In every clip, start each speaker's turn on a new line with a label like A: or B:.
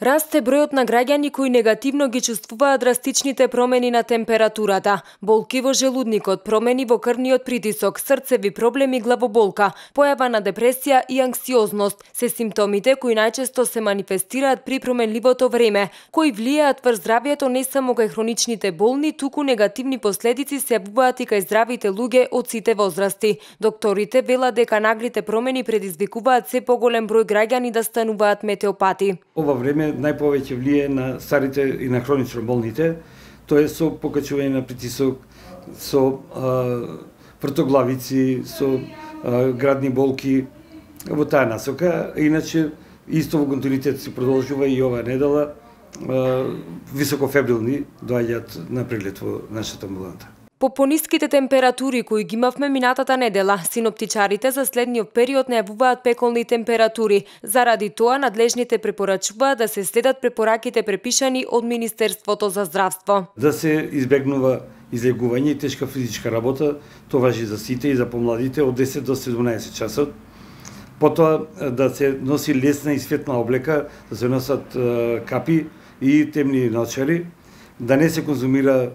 A: Расте бројот на граѓани кои негативно ги чувствуваат драстичните промени на температурата, болки во желудникот, промени во крвниот притисок, срцеви проблеми, главоболка, појава на депресија и анксиозност се симптомите кои најчесто се манифестираат при променливото време, кои влијаат врз здравјето не само кај хроничните болни, туку негативни последици се јавуваат и кај здравите луѓе од сите возрасти. Докторите велат дека наглите промени предизвикуваат се поголем број граѓани да стануваат метеопати.
B: Ова време најповеќе влие на старите и на хронично болните, тоа е со покачување на притисок, со вртоглавици, со градни болки, во таа насока. Иначе, исто во континуитет се продолжува и оваа недела, високофебрилни доаѓаат на преглед во нашата амбуланта.
A: По пониските температури кои ги имавме минатата недела, синоптичарите за следниот период најавуваат пеколни температури. Заради тоа, надлежните препорачуваат да се следат препораките препишани од Министерството за здравство.
B: Да се избегнува излегување и тешка физичка работа, тоа важи за сите и за помладите од 10 до 17 часот. Потоа да се носи лесна и светла облека, да се носат капи и темни наочари, да не се конзумира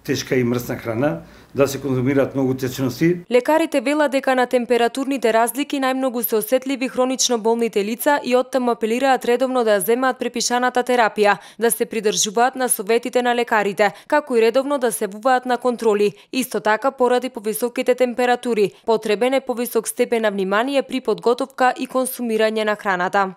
B: тешка и мрсна храна, да се конзумираат многу течности.
A: Лекарите велат дека на температурните разлики најмногу се осетливи хронично болните лица и оттаму апелираат редовно да земаат препишаната терапија, да се придржуваат на советите на лекарите, како и редовно да се јавуваат на контроли. Исто така, поради повисоките температури, потребен е повисок степен на внимание при подготовка и консумирање на храната.